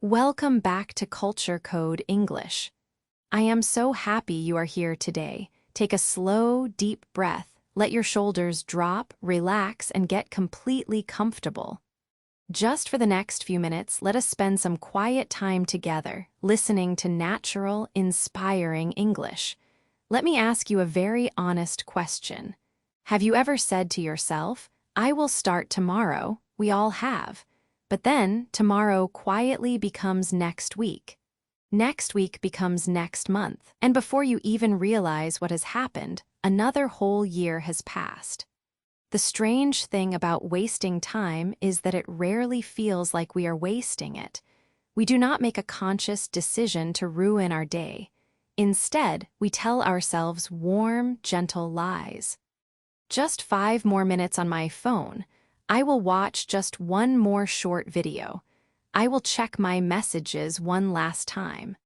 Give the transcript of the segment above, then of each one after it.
Welcome back to Culture Code English. I am so happy you are here today. Take a slow, deep breath, let your shoulders drop, relax, and get completely comfortable. Just for the next few minutes, let us spend some quiet time together, listening to natural, inspiring English. Let me ask you a very honest question. Have you ever said to yourself, "I will start tomorrow"? We all have. But then, tomorrow quietly becomes next week. Next week becomes next month. And before you even realize what has happened, another whole year has passed. The strange thing about wasting time is that it rarely feels like we are wasting it. We do not make a conscious decision to ruin our day. Instead, we tell ourselves warm, gentle lies. Just 5 more minutes on my phone. I will watch just one more short video. I will check my messages one last time.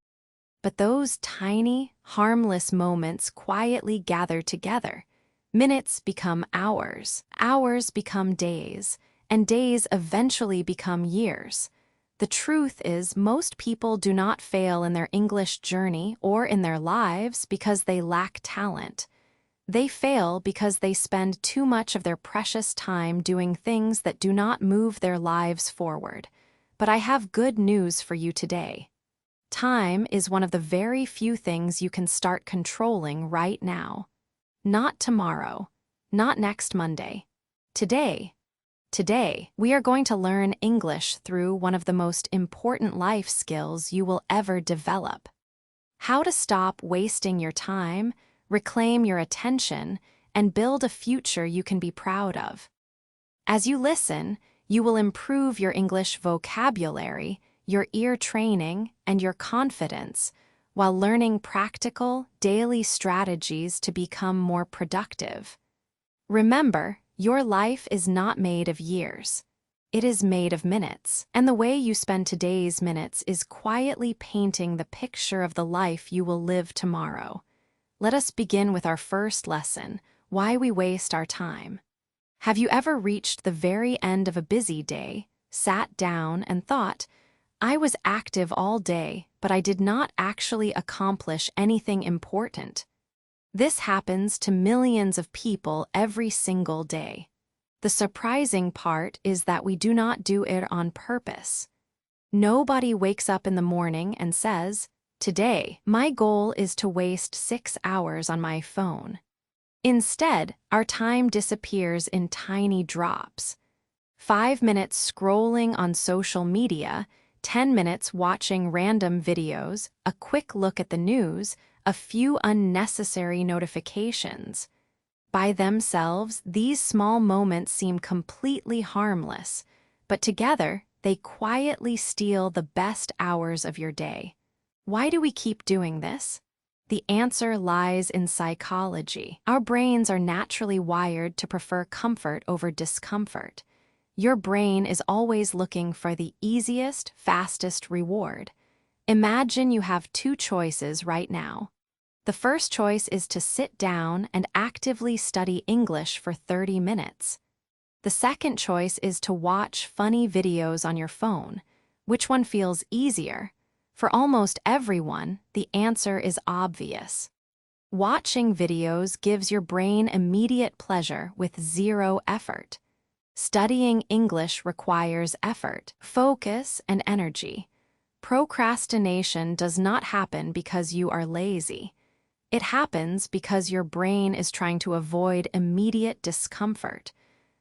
But those tiny, harmless moments quietly gather together. Minutes become hours, hours become days, and days eventually become years. The truth is, most people do not fail in their English journey or in their lives because they lack talent. They fail because they spend too much of their precious time doing things that do not move their lives forward. But I have good news for you today. Time is one of the very few things you can start controlling right now. Not tomorrow, not next Monday. Today. Today, we are going to learn English through one of the most important life skills you will ever develop. How to stop wasting your time, reclaim your attention, and build a future you can be proud of. As you listen, you will improve your English vocabulary, your ear training, and your confidence, while learning practical, daily strategies to become more productive. Remember, your life is not made of years. It is made of minutes, and the way you spend today's minutes is quietly painting the picture of the life you will live tomorrow. Let us begin with our first lesson, why we waste our time. Have you ever reached the very end of a busy day, sat down, and thought, "I was active all day, but I did not actually accomplish anything important"? This happens to millions of people every single day. The surprising part is that we do not do it on purpose. Nobody wakes up in the morning and says, "Today, my goal is to waste 6 hours on my phone." Instead, our time disappears in tiny drops. 5 minutes scrolling on social media, 10 minutes watching random videos, a quick look at the news, a few unnecessary notifications. By themselves, these small moments seem completely harmless, but together, they quietly steal the best hours of your day. Why do we keep doing this? The answer lies in psychology. Our brains are naturally wired to prefer comfort over discomfort. Your brain is always looking for the easiest, fastest reward. Imagine you have 2 choices right now. The first choice is to sit down and actively study English for 30 minutes. The second choice is to watch funny videos on your phone. Which one feels easier? For almost everyone, the answer is obvious. Watching videos gives your brain immediate pleasure with 0 effort. Studying English requires effort, focus, and energy. Procrastination does not happen because you are lazy. It happens because your brain is trying to avoid immediate discomfort.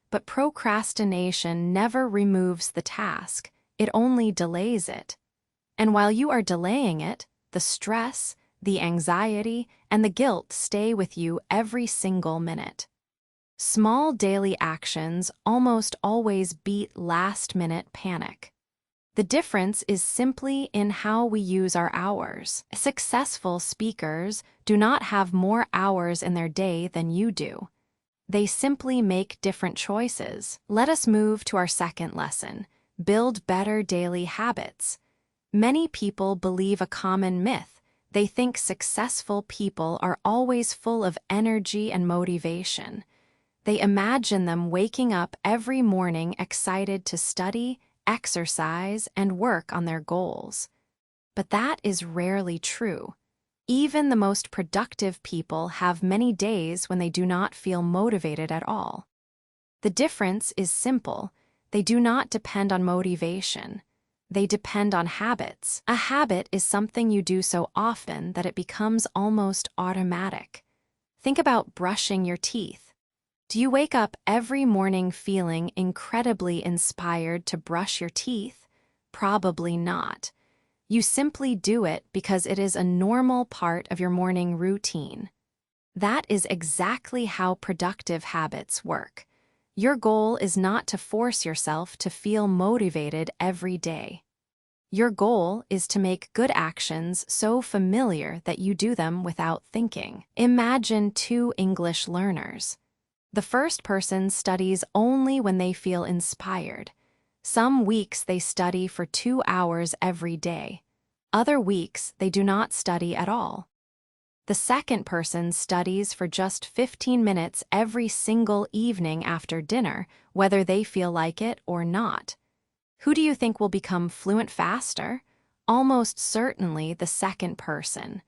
But procrastination never removes the task, it only delays it. And while you are delaying it, the stress, the anxiety, and the guilt stay with you every single minute. Small daily actions almost always beat last-minute panic. The difference is simply in how we use our hours. Successful speakers do not have more hours in their day than you do. They simply make different choices. Let us move to our second lesson, build better daily habits. Many people believe a common myth. They think successful people are always full of energy and motivation. They imagine them waking up every morning excited to study, exercise, and work on their goals. But that is rarely true. Even the most productive people have many days when they do not feel motivated at all. The difference is simple. They do not depend on motivation. They depend on habits. A habit is something you do so often that it becomes almost automatic. Think about brushing your teeth. Do you wake up every morning feeling incredibly inspired to brush your teeth? Probably not. You simply do it because it is a normal part of your morning routine. That is exactly how productive habits work. Your goal is not to force yourself to feel motivated every day. Your goal is to make good actions so familiar that you do them without thinking. Imagine two English learners. The first person studies only when they feel inspired. Some weeks they study for 2 hours every day. Other weeks they do not study at all. The second person studies for just 15 minutes every single evening after dinner, whether they feel like it or not. Who do you think will become fluent faster? Almost certainly the second person.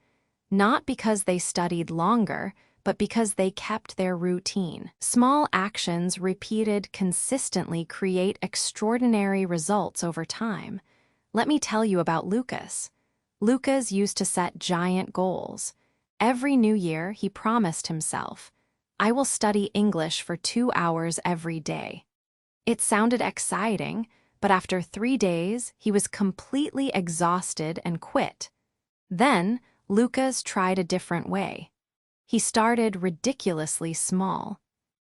Not because they studied longer, but because they kept their routine. Small actions repeated consistently create extraordinary results over time. Let me tell you about Lucas. Lucas used to set giant goals. Every new year, he promised himself, "I will study English for 2 hours every day." It sounded exciting, but after 3 days, he was completely exhausted and quit. Then, Lucas tried a different way. He started ridiculously small.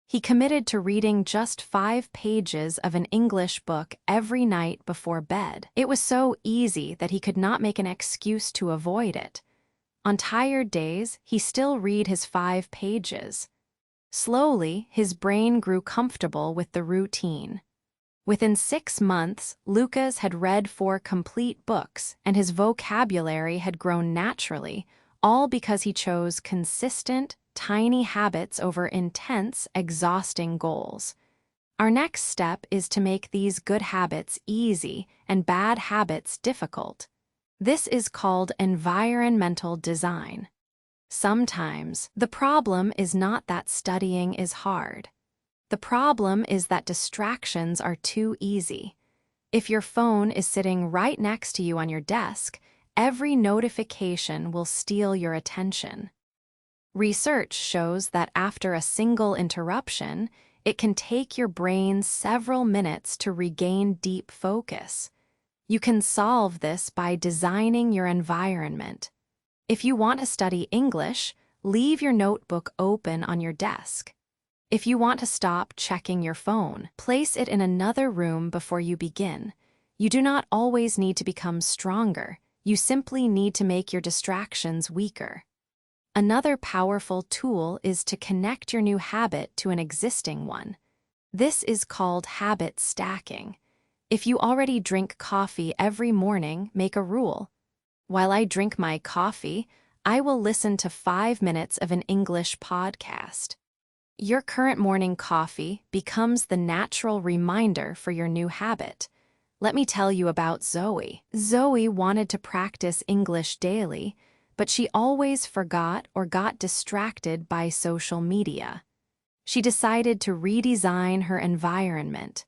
He committed to reading just 5 pages of an English book every night before bed. It was so easy that he could not make an excuse to avoid it. On tired days, he still read his 5 pages. Slowly, his brain grew comfortable with the routine. Within 6 months, Lucas had read 4 complete books, and his vocabulary had grown naturally, all because he chose consistent, tiny habits over intense, exhausting goals. Our next step is to make these good habits easy and bad habits difficult. This is called environmental design. Sometimes, the problem is not that studying is hard. The problem is that distractions are too easy. If your phone is sitting right next to you on your desk, every notification will steal your attention. Research shows that after a single interruption, it can take your brain several minutes to regain deep focus. You can solve this by designing your environment. If you want to study English, leave your notebook open on your desk. If you want to stop checking your phone, place it in another room before you begin. You do not always need to become stronger. You simply need to make your distractions weaker. Another powerful tool is to connect your new habit to an existing one. This is called habit stacking. If you already drink coffee every morning, make a rule. While I drink my coffee, I will listen to 5 minutes of an English podcast. Your current morning coffee becomes the natural reminder for your new habit. Let me tell you about Zoe. Zoe wanted to practice English daily, but she always forgot or got distracted by social media. She decided to redesign her environment.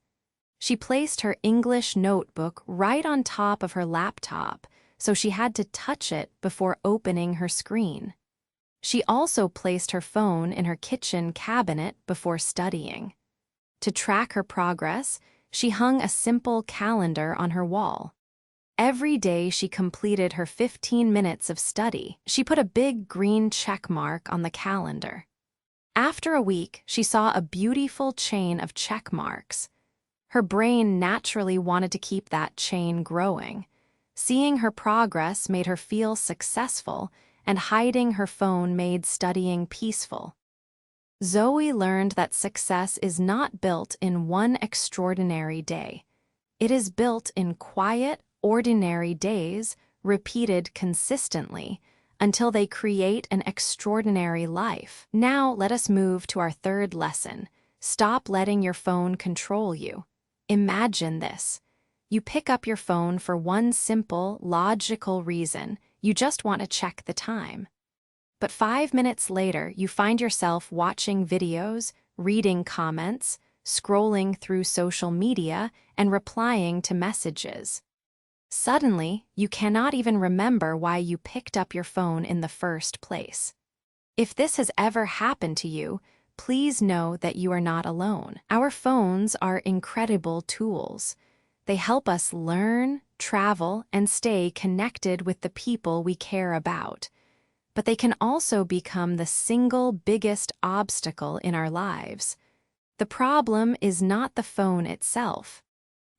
She placed her English notebook right on top of her laptop, so she had to touch it before opening her screen. She also placed her phone in her kitchen cabinet before studying. To track her progress, she hung a simple calendar on her wall. Every day she completed her 15 minutes of study. She put a big green check mark on the calendar. After a week, she saw a beautiful chain of check marks. Her brain naturally wanted to keep that chain growing. Seeing her progress made her feel successful, and hiding her phone made studying peaceful. Zoe learned that success is not built in one extraordinary day. It is built in quiet, ordinary days, repeated consistently, until they create an extraordinary life. Now let us move to our third lesson. Stop letting your phone control you. Imagine this. You pick up your phone for one simple, logical reason: you just want to check the time. But 5 minutes later, you find yourself watching videos, reading comments, scrolling through social media, and replying to messages. Suddenly, you cannot even remember why you picked up your phone in the first place. If this has ever happened to you, please know that you are not alone. Our phones are incredible tools. They help us learn, travel, and stay connected with the people we care about. But they can also become the single biggest obstacle in our lives. The problem is not the phone itself.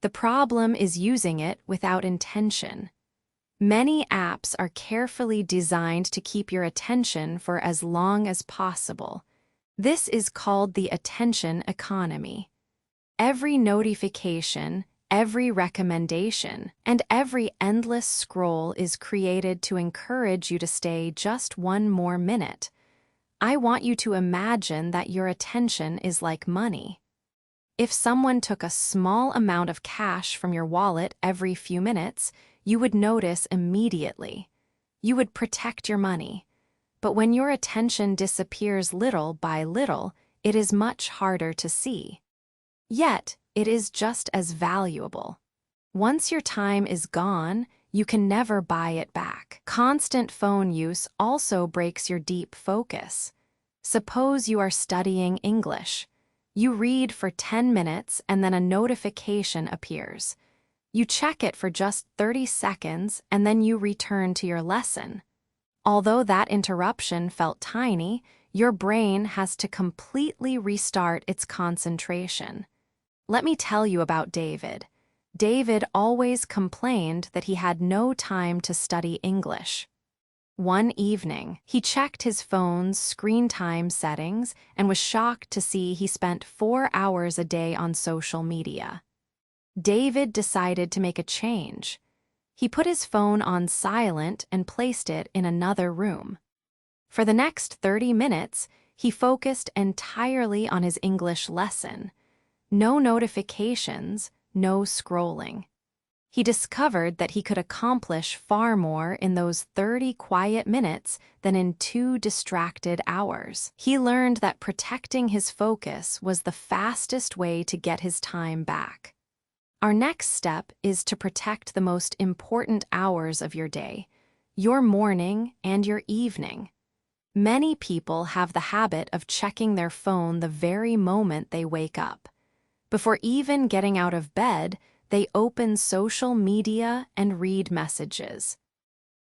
The problem is using it without intention. Many apps are carefully designed to keep your attention for as long as possible. This is called the attention economy. Every notification, every recommendation, and every endless scroll is created to encourage you to stay just one more minute. I want you to imagine that your attention is like money. If someone took a small amount of cash from your wallet every few minutes, you would notice immediately. You would protect your money. But when your attention disappears little by little, it is much harder to see. Yet, it is just as valuable. Once your time is gone, you can never buy it back. Constant phone use also breaks your deep focus. Suppose you are studying English. You read for 10 minutes and then a notification appears. You check it for just 30 seconds and then you return to your lesson. Although that interruption felt tiny, your brain has to completely restart its concentration. Let me tell you about David. David always complained that he had no time to study English. One evening, he checked his phone's screen time settings and was shocked to see he spent 4 hours a day on social media. David decided to make a change. He put his phone on silent and placed it in another room. For the next 30 minutes, he focused entirely on his English lesson. No notifications, no scrolling. He discovered that he could accomplish far more in those 30 quiet minutes than in 2 distracted hours. He learned that protecting his focus was the fastest way to get his time back. Our next step is to protect the most important hours of your day, your morning and your evening. Many people have the habit of checking their phone the very moment they wake up. Before even getting out of bed, they open social media and read messages.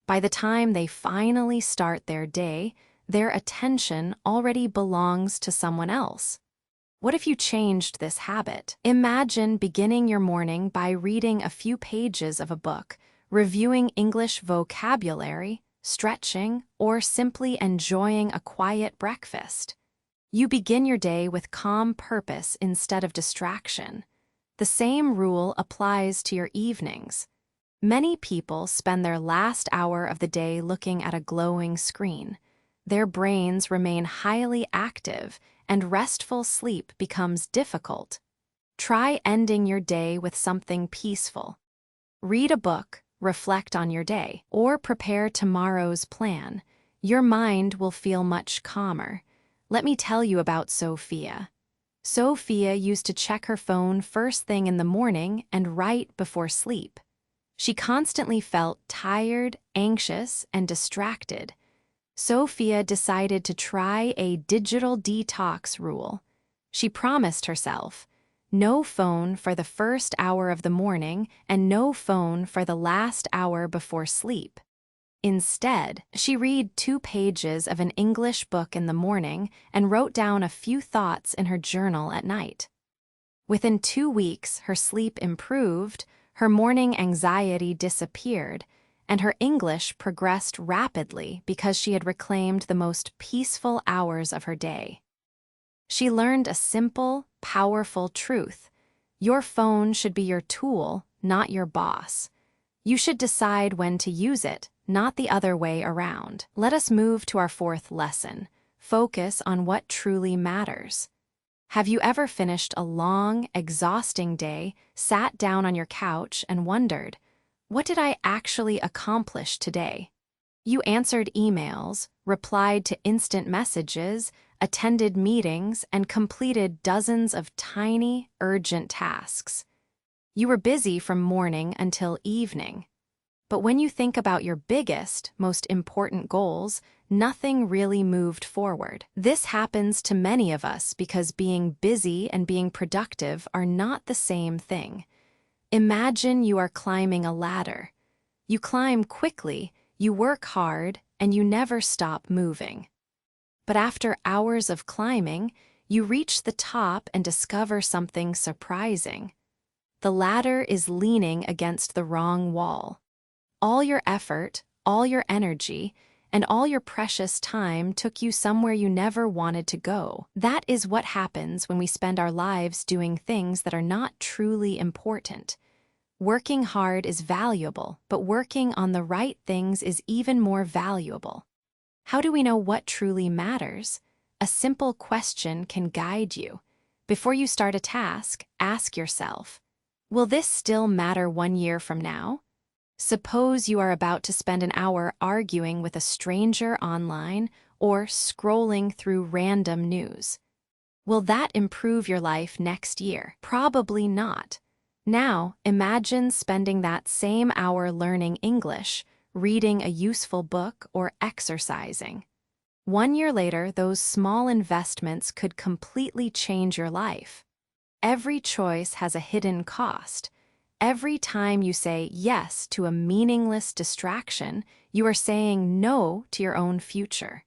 By the time they finally start their day, their attention already belongs to someone else. What if you changed this habit? Imagine beginning your morning by reading a few pages of a book, reviewing English vocabulary, stretching, or simply enjoying a quiet breakfast. You begin your day with calm purpose instead of distraction. The same rule applies to your evenings. Many people spend their last hour of the day looking at a glowing screen. Their brains remain highly active, and restful sleep becomes difficult. Try ending your day with something peaceful. Read a book, reflect on your day, or prepare tomorrow's plan. Your mind will feel much calmer. Let me tell you about Sophia. Sophia used to check her phone first thing in the morning and right before sleep. She constantly felt tired, anxious, and distracted. Sophia decided to try a digital detox rule. She promised herself, no phone for the first hour of the morning and no phone for the last hour before sleep. Instead, she read 2 pages of an English book in the morning and wrote down a few thoughts in her journal at night. Within 2 weeks, her sleep improved, her morning anxiety disappeared, and her English progressed rapidly because she had reclaimed the most peaceful hours of her day. She learned a simple, powerful truth. Your phone should be your tool, not your boss. You should decide when to use it, not the other way around. Let us move to our 4th lesson. Focus on what truly matters. Have you ever finished a long, exhausting day, sat down on your couch, and wondered, what did I actually accomplish today? You answered emails, replied to instant messages, attended meetings, and completed dozens of tiny, urgent tasks. You were busy from morning until evening. But when you think about your biggest, most important goals, nothing really moved forward. This happens to many of us because being busy and being productive are not the same thing. Imagine you are climbing a ladder. You climb quickly, you work hard, and you never stop moving. But after hours of climbing, you reach the top and discover something surprising. The ladder is leaning against the wrong wall. All your effort, all your energy, and all your precious time took you somewhere you never wanted to go. That is what happens when we spend our lives doing things that are not truly important. Working hard is valuable, but working on the right things is even more valuable. How do we know what truly matters? A simple question can guide you. Before you start a task, ask yourself, will this still matter 1 year from now? Suppose you are about to spend an hour arguing with a stranger online or scrolling through random news. Will that improve your life next year? Probably not. Now, imagine spending that same hour learning English, reading a useful book, or exercising. 1 year later, those small investments could completely change your life. Every choice has a hidden cost. Every time you say yes to a meaningless distraction, you are saying no to your own future.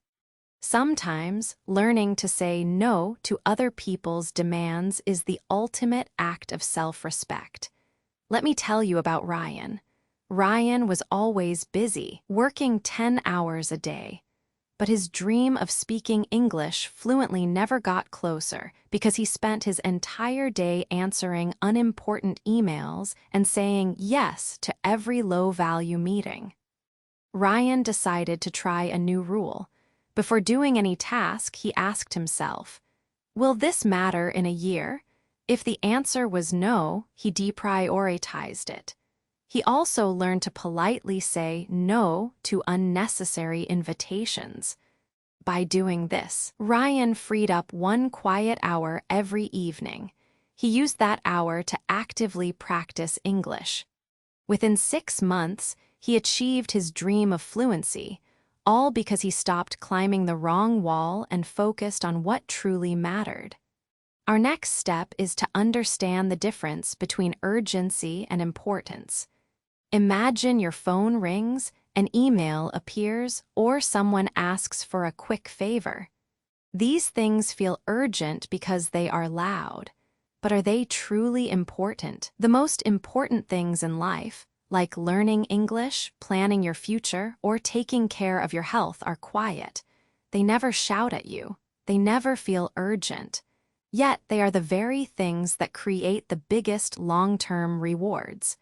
Sometimes, learning to say no to other people's demands is the ultimate act of self-respect. Let me tell you about Ryan. Ryan was always busy, working 10 hours a day. But his dream of speaking English fluently never got closer because he spent his entire day answering unimportant emails and saying yes to every low-value meeting. Ryan decided to try a new rule. Before doing any task, he asked himself, will this matter in a year? If the answer was no, he deprioritized it. He also learned to politely say no to unnecessary invitations. By doing this, Ryan freed up 1 quiet hour every evening. He used that hour to actively practice English. Within 6 months, he achieved his dream of fluency, all because he stopped climbing the wrong wall and focused on what truly mattered. Our next step is to understand the difference between urgency and importance. Imagine your phone rings, an email appears, or someone asks for a quick favor. These things feel urgent because they are loud. But are they truly important? The most important things in life, like learning English, planning your future, or taking care of your health, are quiet. They never shout at you. They never feel urgent. Yet they are the very things that create the biggest long-term rewards.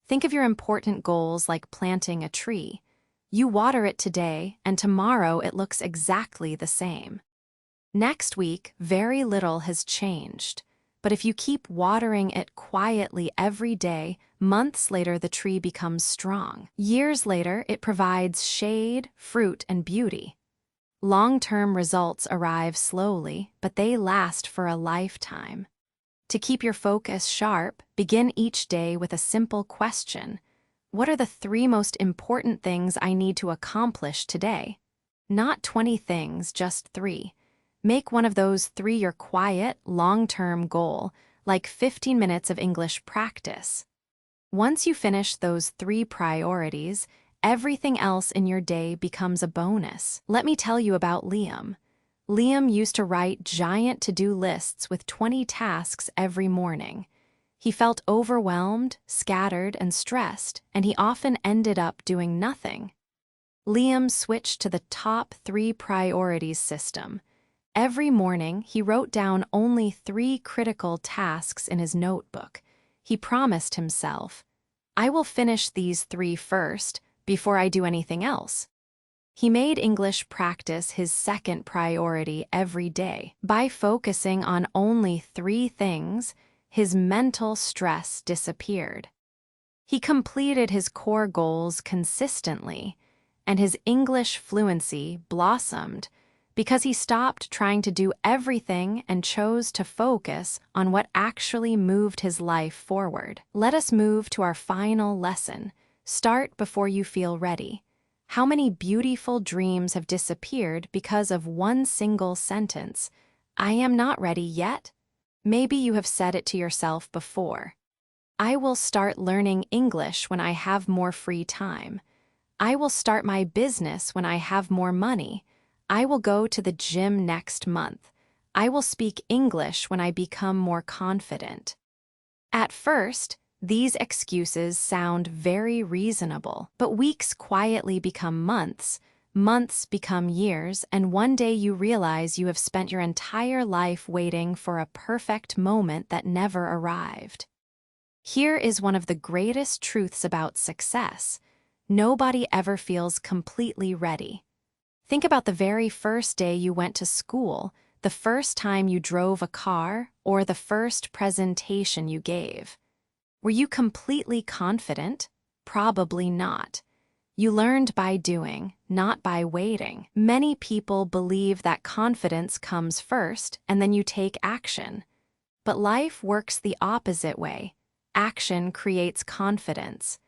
Think of your important goals like planting a tree. You water it today, and tomorrow it looks exactly the same. Next week, very little has changed. But if you keep watering it quietly every day, months later the tree becomes strong. Years later, it provides shade, fruit, and beauty. Long-term results arrive slowly, but they last for a lifetime. To keep your focus sharp, begin each day with a simple question. What are the 3 most important things I need to accomplish today? Not 20 things, just 3. Make one of those 3 your quiet, long-term goal, like 15 minutes of English practice. Once you finish those 3 priorities, everything else in your day becomes a bonus. Let me tell you about Liam. Liam used to write giant to-do lists with 20 tasks every morning. He felt overwhelmed, scattered, and stressed, and he often ended up doing nothing. Liam switched to the top 3 priorities system. Every morning, he wrote down only 3 critical tasks in his notebook. He promised himself, I will finish these 3 first, before I do anything else. He made English practice his second priority every day. By focusing on only 3 things, his mental stress disappeared. He completed his core goals consistently, and his English fluency blossomed because he stopped trying to do everything and chose to focus on what actually moved his life forward. Let us move to our final lesson. Start before you feel ready. How many beautiful dreams have disappeared because of one single sentence? I am not ready yet. Maybe you have said it to yourself before. I will start learning English when I have more free time. I will start my business when I have more money. I will go to the gym next month. I will speak English when I become more confident. At first, these excuses sound very reasonable, but weeks quietly become months, months become years, and one day you realize you have spent your entire life waiting for a perfect moment that never arrived. Here is one of the greatest truths about success. Nobody ever feels completely ready. Think about the very first day you went to school, the first time you drove a car, or the first presentation you gave. Were you completely confident? Probably not. You learned by doing, not by waiting. Many people believe that confidence comes first and then you take action. But life works the opposite way. Action creates confidence.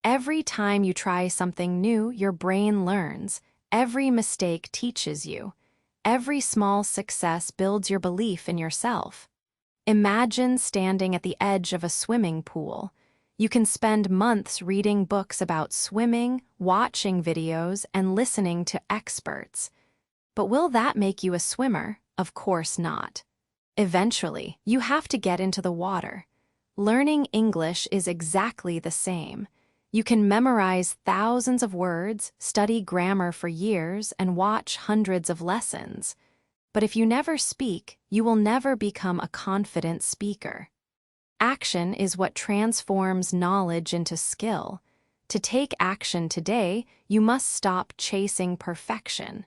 Every time you try something new, your brain learns. Every mistake teaches you. Every small success builds your belief in yourself. Imagine standing at the edge of a swimming pool. You can spend months reading books about swimming, watching videos, and listening to experts. But will that make you a swimmer? Of course not. Eventually, you have to get into the water. Learning English is exactly the same. You can memorize thousands of words, study grammar for years, and watch hundreds of lessons. But if you never speak, you will never become a confident speaker. Action is what transforms knowledge into skill. To take action today, you must stop chasing perfection.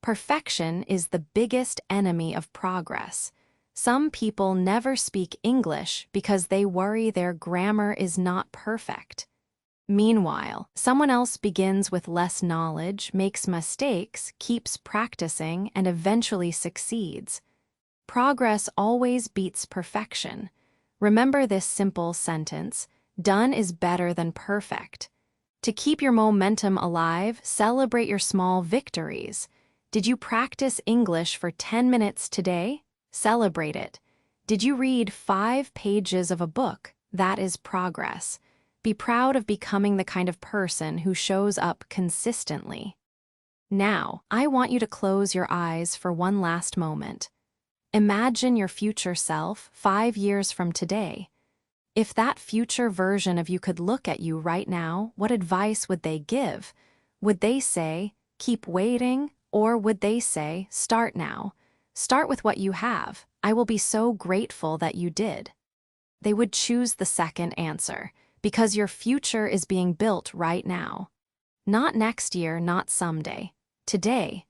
Perfection is the biggest enemy of progress. Some people never speak English because they worry their grammar is not perfect. Meanwhile, someone else begins with less knowledge, makes mistakes, keeps practicing, and eventually succeeds. Progress always beats perfection. Remember this simple sentence: done is better than perfect. To keep your momentum alive, celebrate your small victories. Did you practice English for 10 minutes today? Celebrate it. Did you read 5 pages of a book? That is progress. Be proud of becoming the kind of person who shows up consistently. Now, I want you to close your eyes for one last moment. Imagine your future self 5 years from today. If that future version of you could look at you right now, what advice would they give? Would they say, keep waiting? Or would they say, start now? Start with what you have. I will be so grateful that you did. They would choose the second answer, because your future is being built right now. Not next year, not someday. Today.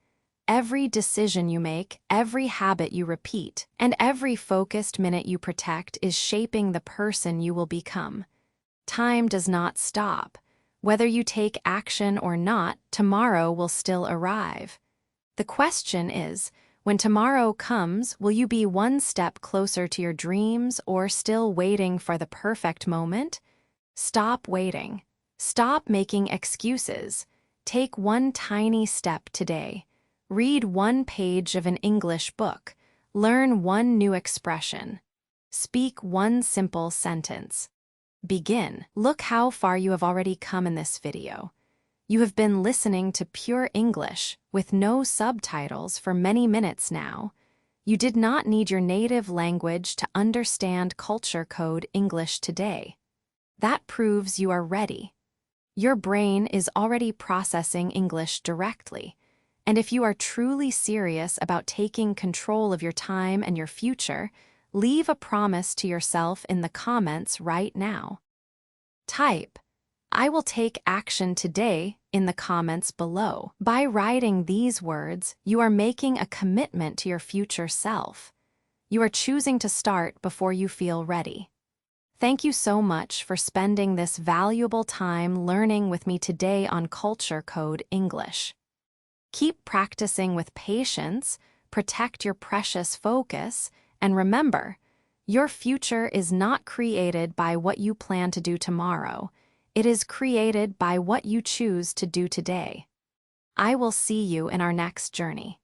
Every decision you make, every habit you repeat, and every focused minute you protect is shaping the person you will become. Time does not stop. Whether you take action or not, tomorrow will still arrive. The question is, when tomorrow comes, will you be one step closer to your dreams or still waiting for the perfect moment? Stop waiting. Stop making excuses. Take one tiny step today. Read one page of an English book. Learn one new expression. Speak one simple sentence. Begin. Look how far you have already come in this video. You have been listening to pure English with no subtitles for many minutes now. You did not need your native language to understand culture code English today. That proves you are ready. Your brain is already processing English directly. And if you are truly serious about taking control of your time and your future, leave a promise to yourself in the comments right now. Type, I will take action today in the comments below. By writing these words, you are making a commitment to your future self. You are choosing to start before you feel ready. Thank you so much for spending this valuable time learning with me today on Culture Code English. Keep practicing with patience, protect your precious focus, and remember, your future is not created by what you plan to do tomorrow. It is created by what you choose to do today. I will see you in our next journey.